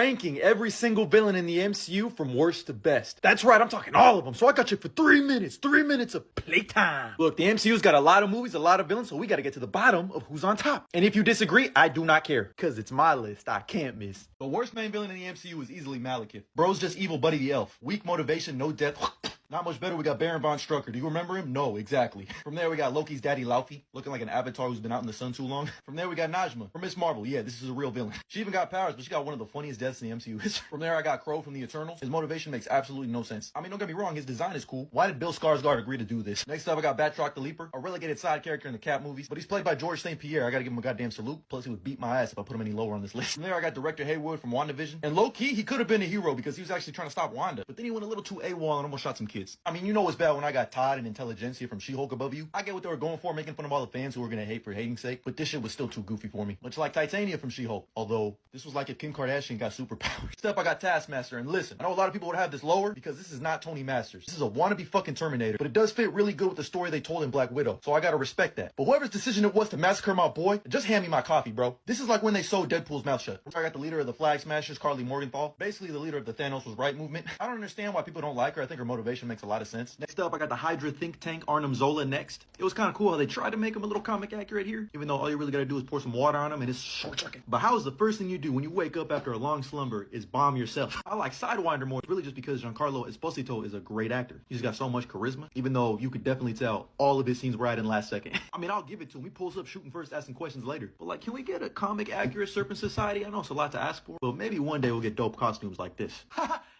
ranking every single villain in the MCU from worst to best. That's right, I'm talking all of them. So I got you for 3 minutes. 3 minutes of playtime. Look, the MCU's got a lot of movies, a lot of villains, so we gotta get to the bottom of who's on top. And if you disagree, I do not care, because it's my list. I can't miss. The worst main villain in the MCU is easily Malekith. Bro's just evil Buddy the Elf. Weak motivation, no depth. Not much better, we got Baron von Strucker. Do you remember him? No, exactly. From there, we got Loki's daddy Laufey, looking like an avatar who's been out in the sun too long. From there, we got Najma from Miss Marvel. Yeah, this is a real villain. She even got powers, but she got one of the funniest deaths in the MCU history. From there, I got Crow from the Eternals. His motivation makes absolutely no sense. I mean, don't get me wrong, his design is cool. Why did Bill Skarsgård agree to do this? Next up, I got Batroc the Leaper, a relegated side character in the Cap movies, but he's played by George St. Pierre. I gotta give him a goddamn salute. Plus, he would beat my ass if I put him any lower on this list. From there, I got Director Haywood from WandaVision. And low-key, he could have been a hero because he was actually trying to stop Wanda, but then he went a little too AWOL and almost shot some kids. I mean, you know it's bad when I got Todd and Intelligentsia from She-Hulk above you. I get what they were going for, making fun of all the fans who were gonna hate for hating's sake, but this shit was still too goofy for me. Much like Titania from She-Hulk, although this was like if Kim Kardashian got superpowers. Next up, I got Taskmaster, and listen, I know a lot of people would have this lower because this is not Tony Masters. This is a wannabe fucking Terminator, but it does fit really good with the story they told in Black Widow, so I gotta respect that. But whoever's decision it was to massacre my boy, just hand me my coffee, bro. This is like when they sewed Deadpool's mouth shut. I got the leader of the Flag Smashers, Carly Morgenthau, basically the leader of the Thanos was right movement. I don't understand why people don't like her. I think her motivation makes a lot of sense. Next up, I got the Hydra think tank, Arnim Zola next. It was kind of cool how they tried to make him a little comic accurate here, even though all you really gotta do is pour some water on him and it's short circuit. But how is the first thing you do when you wake up after a long slumber is bomb yourself? I like Sidewinder more, really just because Giancarlo Esposito is a great actor. He's got so much charisma, even though you could definitely tell all of his scenes were added in last second. I mean, I'll give it to him. He pulls up shooting first, asking questions later. But like, can we get a comic accurate Serpent Society? I know it's a lot to ask for, but maybe one day we'll get dope costumes like this.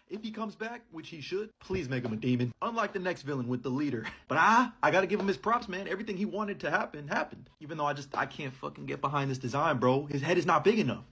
If he comes back, which he should, please make him a demon. Unlike the next villain with the leader. But I gotta give him his props, man. Everything he wanted to happen, happened. Even though I can't fucking get behind this design, bro. His head is not big enough.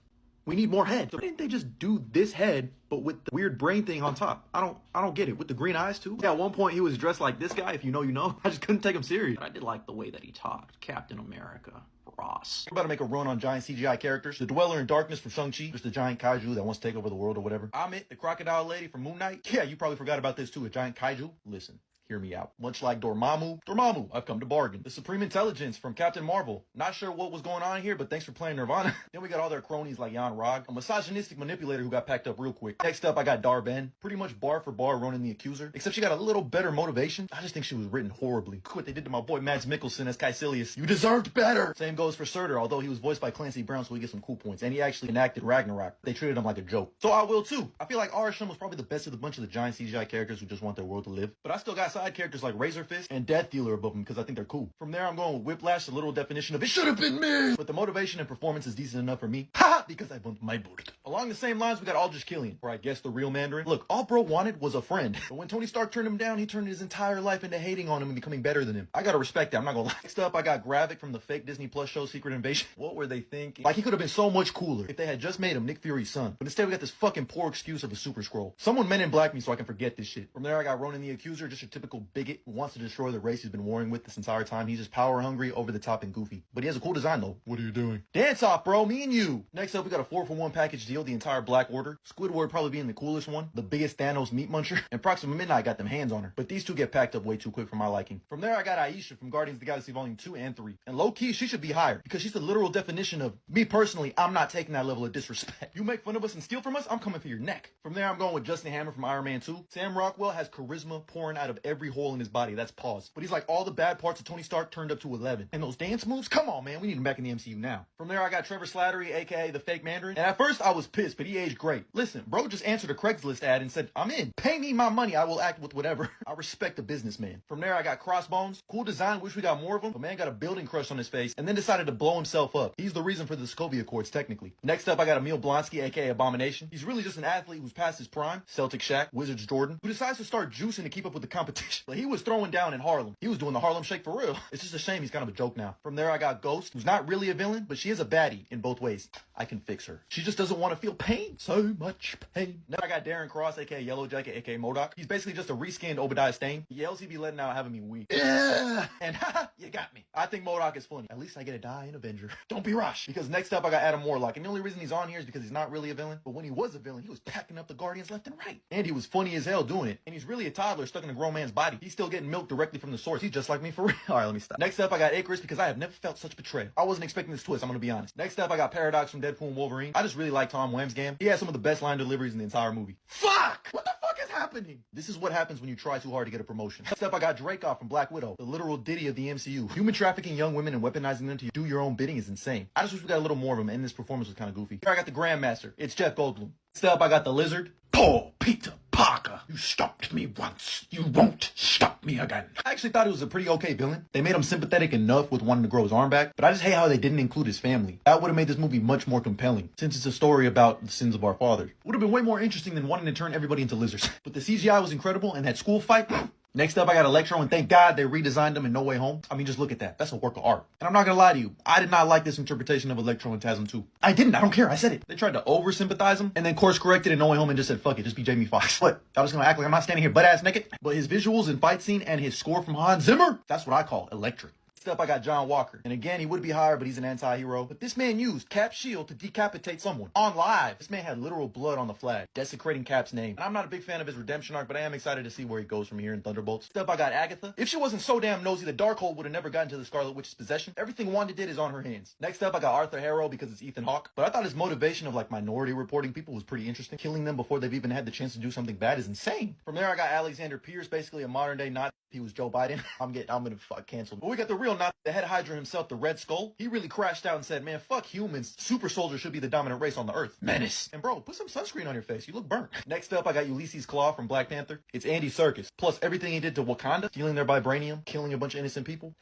We need more head. So why didn't they just do this head, but with the weird brain thing on top? I don't get it. With the green eyes too? Yeah, at one point he was dressed like this guy, if you know, you know. I just couldn't take him serious. But I did like the way that he talked. Captain America. Ross. We're about to make a run on giant CGI characters. The Dweller in Darkness from Shang-Chi, just a giant kaiju that wants to take over the world or whatever. Amit, the crocodile lady from Moon Knight. Yeah, you probably forgot about this too, a giant kaiju. Listen. Hear me out. Much like Dormammu, I've come to bargain. The Supreme Intelligence from Captain Marvel. Not sure what was going on here, but thanks for playing Nirvana. Then we got all their cronies like Jan Rog, a misogynistic manipulator who got packed up real quick. Next up, I got Dar-Ben. Pretty much bar for bar Ronan the Accuser, except she got a little better motivation. I just think she was written horribly. What they did to my boy Mads Mikkelsen as Caecilius. You deserved better! Same goes for Surtur, although he was voiced by Clancy Brown, so he gets some cool points. And he actually enacted Ragnarok. They treated him like a joke. So I will too. I feel like Arishem was probably the best of the bunch of the giant CGI characters who just want their world to live. But I still got side characters like Razor Fist and Death Dealer above them because I think they're cool. From there, I'm going with Whiplash, the literal definition of it should have been me! But the motivation and performance is decent enough for me. Haha! Because I bumped my boot. Along the same lines, we got Aldrich Killian, or I guess the real Mandarin. Look, all bro wanted was a friend. But when Tony Stark turned him down, he turned his entire life into hating on him and becoming better than him. I gotta respect that, I'm not gonna lie. Next up, I got Gravik from the fake Disney Plus show Secret Invasion. What were they thinking? Like, he could have been so much cooler if they had just made him Nick Fury's son. But instead, we got this fucking poor excuse of a Super Skrull. Someone Men in Black me so I can forget this shit. From there, I got Ronan the Accuser, just a typical bigot who wants to destroy the race he's been warring with this entire time. He's just power hungry, over the top, and goofy. But he has a cool design though. What are you doing? Dance off, bro, me and you. Next up, we got a 4-for-1 package deal, the entire Black Order. Squidward probably being the coolest one, the biggest Thanos meat muncher, and Proxima Midnight got them hands on her. But these two get packed up way too quick for my liking. From there, I got Aisha from Guardians of the Galaxy Volume 2 and 3. And low-key, she should be higher, because she's the literal definition of, me personally, I'm not taking that level of disrespect. You make fun of us and steal from us, I'm coming for your neck. From there, I'm going with Justin Hammer from Iron Man 2. Sam Rockwell has charisma pouring out of every hole in his body, that's pause. But he's like all the bad parts of Tony Stark turned up to 11. And those dance moves, come on, man, we need him back in the MCU now. From there, I got Trevor Slattery, aka the fake Mandarin. And at first, I was pissed, but he aged great. Listen, bro just answered a Craigslist ad and said, I'm in. Pay me my money, I will act with whatever. I respect a businessman. From there, I got Crossbones. Cool design, wish we got more of them, but man got a building crush on his face and then decided to blow himself up. He's the reason for the Sokovia Accords, technically. Next up, I got Emil Blonsky, aka Abomination. He's really just an athlete who's past his prime. Celtic Shaq, Wizards Jordan, who decides to start juicing to keep up with the competition. Like, he was throwing down in Harlem. He was doing the Harlem Shake for real. It's just a shame he's kind of a joke now. From there, I got Ghost, who's not really a villain, but she is a baddie in both ways. I can fix her. She just doesn't want to feel pain. So much pain. Now I got Darren Cross, aka Yellow Jacket, aka MODOK. He's basically just a reskinned Obadiah Stane. He yells he be letting out having me weak. Yeah. And haha, you got me. I think MODOK is funny. At least I get to die in Avenger. Don't be rushed. Because next up I got Adam Warlock. And the only reason he's on here is because he's not really a villain. But when he was a villain, he was packing up the Guardians left and right. And he was funny as hell doing it. And he's really a toddler stuck in a grown man's man's body. He's still getting milk directly from the source. He's just like me for real. All right, let me stop. Next up, I got Icarus because I have never felt such betrayal. I wasn't expecting this twist, I'm gonna be honest. Next up, I got Paradox from Deadpool and Wolverine. I just really like Tom Wamsgam. He has some of the best line deliveries in the entire movie. Fuck! What the fuck is happening? This is what happens when you try too hard to get a promotion. Next up, I got Dreykov from Black Widow, the literal Diddy of the MCU. Human trafficking young women and weaponizing them to do your own bidding is insane. I just wish we got a little more of him, and this performance was kind of goofy. Here I got the Grandmaster. It's Jeff Goldblum. Next up, I got the Lizard. Paul Peter Parker, you stopped me once. You won't stop me again. I actually thought it was a pretty okay villain. They made him sympathetic enough with wanting to grow his arm back, but I just hate how they didn't include his family. That would have made this movie much more compelling, since it's a story about the sins of our fathers. Would have been way more interesting than wanting to turn everybody into lizards. But the CGI was incredible, and that school fight... Next up, I got Electro, and thank God they redesigned him in No Way Home. I mean, just look at that. That's a work of art. And I'm not gonna lie to you, I did not like this interpretation of Electro and TASM 2. I didn't. I don't care. I said it. They tried to over-sympathize him, and then course-corrected in No Way Home and just said, fuck it, just be Jamie Foxx. What? Y'all just gonna act like I'm not standing here butt-ass naked? But his visuals and fight scene and his score from Hans Zimmer, that's what I call electric. Next up, I got John Walker. And again, he would be higher, but he's an anti-hero. But this man used Cap's shield to decapitate someone. On live. This man had literal blood on the flag, desecrating Cap's name. And I'm not a big fan of his redemption arc, but I am excited to see where he goes from here in Thunderbolts. Next up, I got Agatha. If she wasn't so damn nosy, the Darkhold would have never gotten to the Scarlet Witch's possession. Everything Wanda did is on her hands. Next up, I got Arthur Harrow because it's Ethan Hawke. But I thought his motivation of like minority reporting people was pretty interesting. Killing them before they've even had the chance to do something bad is insane. From there, I got Alexander Pierce, basically a modern day Nazi. He was Joe Biden. I'm gonna fuck canceled. But we got the real Nazi, the head Hydra himself, the Red Skull. He really crashed out and said, man, fuck humans. Super soldiers should be the dominant race on the earth. Menace. And bro, put some sunscreen on your face. You look burnt. Next up, I got Ulysses Claw from Black Panther. It's Andy Serkis. Plus everything he did to Wakanda, stealing their vibranium, killing a bunch of innocent people.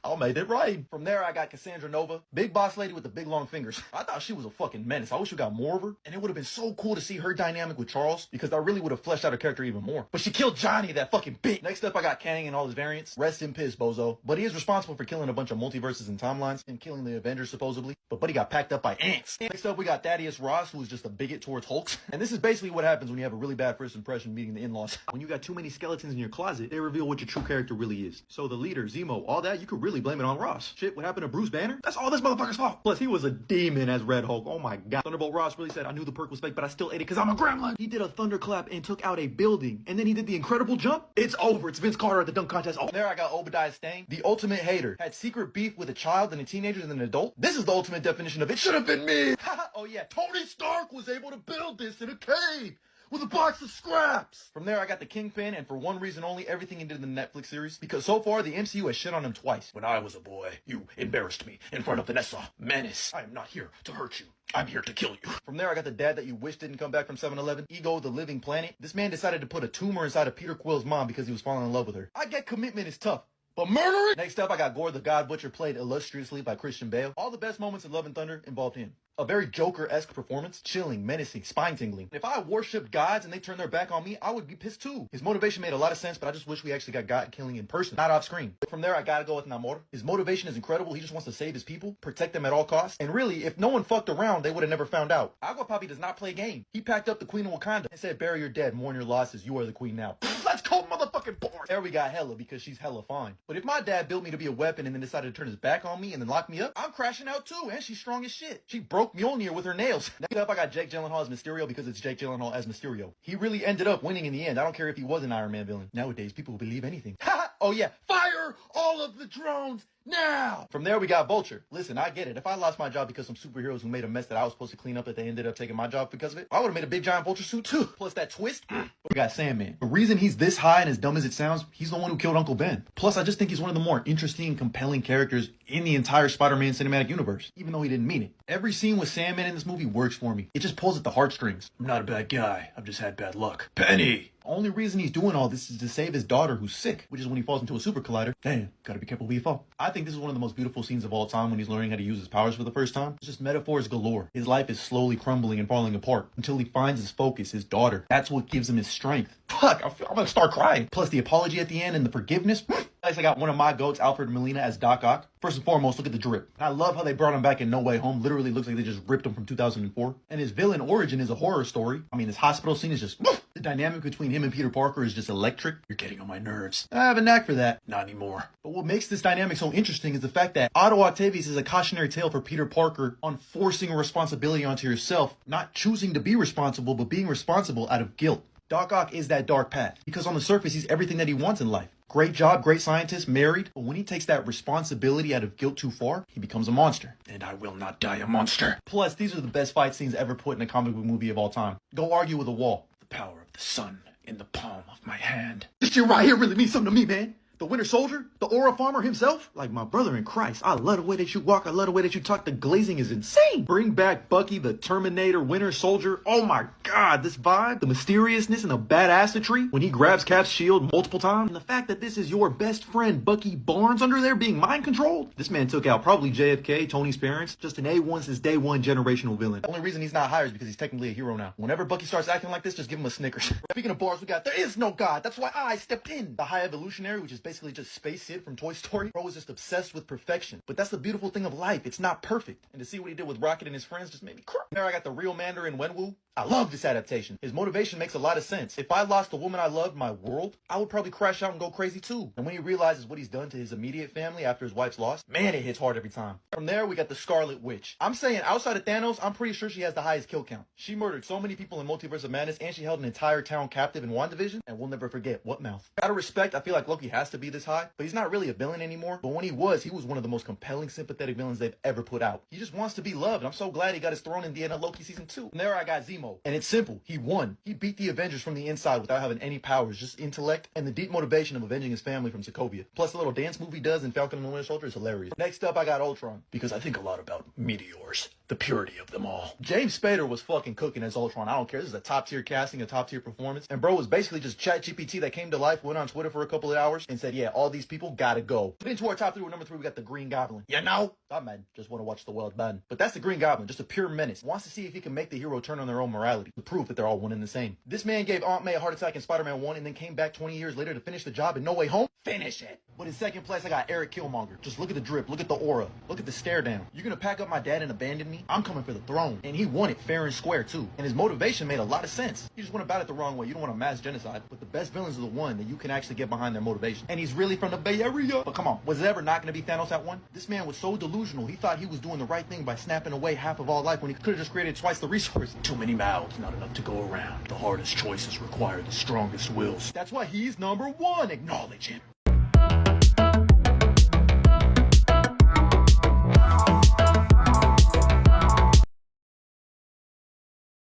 I made it right. From there, I got Cassandra Nova, big boss lady with the big long fingers. I thought she was a fucking menace. I wish we got more of her. And it would have been so cool to see her dynamic with Charles, because that really would have fleshed out her character even more. But she killed Johnny, that fucking bitch. Next up, I got Kang and all his variants. Rest in piss, bozo. But he is responsible for killing a bunch of multiverses and timelines and killing the Avengers, supposedly. But Buddy got packed up by ants. Next up, we got Thaddeus Ross, who is just a bigot towards Hulks. And this is basically what happens when you have a really bad first impression meeting the in-laws. When you got too many skeletons in your closet, they reveal what your true character really is. So the leader, Zemo, all that, you could really blame it on Ross. Shit, what happened to Bruce Banner? That's all this motherfucker's fault. Plus, he was a demon as Red Hulk. Oh my god. Thunderbolt Ross really said, I knew the perk was fake, but I still ate it because I'm a gremlin. He did a thunderclap and took out a building. And then he did the incredible jump. It's over. It's Vince Carter at the dunk contest. Oh, there I got Obadiah Stane, the ultimate hater. Had secret beef with a child and a teenager and an adult. This is the ultimate definition of it should have been me. Oh yeah, Tony Stark was able to build this in a cave with a box of scraps. From there, I got the Kingpin, and for one reason only, everything he did in the Netflix series. Because so far, the MCU has shit on him twice. When I was a boy, you embarrassed me in front of Vanessa. Menace. I am not here to hurt you. I'm here to kill you. From there, I got the dad that you wish didn't come back from 7-Eleven. Ego, the living planet. This man decided to put a tumor inside of Peter Quill's mom because he was falling in love with her. I get commitment is tough. But murder it? Next up, I got Gore the God Butcher, played illustriously by Christian Bale. All the best moments in Love and Thunder involved him. A very Joker-esque performance, chilling, menacing, spine-tingling. If I worshipped gods and they turned their back on me, I would be pissed too. His motivation made a lot of sense, but I just wish we actually got God killing in person, not off screen. From there, I gotta go with Namor. His motivation is incredible. He just wants to save his people, protect them at all costs. And really, if no one fucked around, they would have never found out. Agua Papi does not play game. He packed up the Queen of Wakanda and said, bury your dead, mourn your losses, you are the queen now. Let's go, motherfucking born. There we got Hela because she's hella fine. But if my dad built me to be a weapon and then decided to turn his back on me and then lock me up, I'm crashing out too, and she's strong as shit. She broke Mjolnir with her nails. Next up, I got Jake Gyllenhaal as Mysterio because it's Jake Gyllenhaal as Mysterio. He really ended up winning in the end. I don't care if he was an Iron Man villain. Nowadays, people will believe anything. Oh yeah, fire all of the drones now! From there, we got Vulture. Listen, I get it. If I lost my job because some superheroes who made a mess that I was supposed to clean up that they ended up taking my job because of it, I would have made a big giant Vulture suit too. Plus that twist. We got Sandman. The reason he's this high and as dumb as it sounds, he's the one who killed Uncle Ben. Plus, I just think he's one of the more interesting, compelling characters in the entire Spider-Man cinematic universe, even though he didn't mean it. Every scene with Sandman in this movie works for me. It just pulls at the heartstrings. I'm not a bad guy. I've just had bad luck. Penny! Only reason he's doing all this is to save his daughter who's sick, which is when he falls into a super collider. Damn, gotta be careful where you fall. I think this is one of the most beautiful scenes of all time when he's learning how to use his powers for the first time. It's just metaphors galore. His life is slowly crumbling and falling apart until he finds his focus, his daughter. That's what gives him his strength. Fuck, I'm gonna start crying. Plus the apology at the end and the forgiveness. I got one of my goats, Alfred Molina, as Doc Ock. First and foremost, look at the drip. I love how they brought him back in No Way Home. Literally looks like they just ripped him from 2004. And his villain origin is a horror story. I mean, his hospital scene is just... The dynamic between him and Peter Parker is just electric. You're getting on my nerves. I have a knack for that. Not anymore. But what makes this dynamic so interesting is the fact that Otto Octavius is a cautionary tale for Peter Parker on forcing a responsibility onto yourself, not choosing to be responsible, but being responsible out of guilt. Doc Ock is that dark path, because on the surface, he's everything that he wants in life. Great job, great scientist, married, but when he takes that responsibility out of guilt too far, he becomes a monster. And I will not die a monster. Plus, these are the best fight scenes ever put in a comic book movie of all time. Go argue with a wall. The power of the sun in the palm of my hand. This shit right here really means something to me, man. The Winter Soldier, the Aura Farmer himself, like my brother in Christ. I love the way that you walk. I love the way that you talk. The glazing is insane. Bring back Bucky, the Terminator, Winter Soldier. Oh my God, this vibe, the mysteriousness and the badassery when he grabs Cap's shield multiple times. And the fact that this is your best friend, Bucky Barnes, under there being mind controlled. This man took out probably JFK, Tony's parents. Just an A1 since day one generational villain. The only reason he's not higher is because he's technically a hero now. Whenever Bucky starts acting like this, just give him a Snickers. Speaking of bars, we got, there is no God. That's why I stepped in. The High Evolutionary, which is basically just Space Sid from Toy Story. Bro was just obsessed with perfection. But that's the beautiful thing of life. It's not perfect. And to see what he did with Rocket and his friends just made me cry. There I got the real Mandarin Wenwu. I love this adaptation. His motivation makes a lot of sense. If I lost the woman I loved, my world, I would probably crash out and go crazy too. And when he realizes what he's done to his immediate family after his wife's loss, man, it hits hard every time. From there, we got the Scarlet Witch. I'm saying outside of Thanos, I'm pretty sure she has the highest kill count. She murdered so many people in Multiverse of Madness, and she held an entire town captive in WandaVision, and we'll never forget what mouth. Out of respect, I feel like Loki has to be this high, but he's not really a villain anymore. But when he was one of the most compelling, sympathetic villains they've ever put out. He just wants to be loved. I'm so glad he got his throne in the end of Loki season 2. And there I got Zemo. And it's simple. He won. He beat the Avengers from the inside without having any powers, just intellect and the deep motivation of avenging his family from Sokovia. Plus the little dance move he does in Falcon and the Winter Soldier is hilarious. Next up, I got Ultron, because I think a lot about meteors, the purity of them all. James Spader was fucking cooking as Ultron. I don't care. This is a top tier casting, a top tier performance. And bro was basically just ChatGPT that came to life, went on Twitter for a couple of hours and said, yeah, all these people gotta go. But into our top 3 with number 3, we got the Green Goblin. You know? That man just want to watch the world burn. But that's the Green Goblin, just a pure menace. Wants to see if he can make the hero turn on their own morality. The proof that they're all one and the same. This man gave Aunt May a heart attack in Spider-Man 1 and then came back 20 years later to finish the job in No Way Home. Finish it. But in second place, I got Eric Killmonger. Just look at the drip, look at the aura, look at the stare down. You're gonna pack up my dad and abandon me? I'm coming for the throne. And he won it fair and square too. And his motivation made a lot of sense. He just went about it the wrong way. You don't want a mass genocide, but the best villains are the one that you can actually get behind their motivation. And he's really from the Bay Area. But come on, was it ever not gonna be Thanos at one? This man was so delusional, he thought he was doing the right thing by snapping away half of all life when he could have just created twice the resources. Too many mouths, not enough to go around. The hardest choices require the strongest wills. That's why he's number 1. Acknowledge him.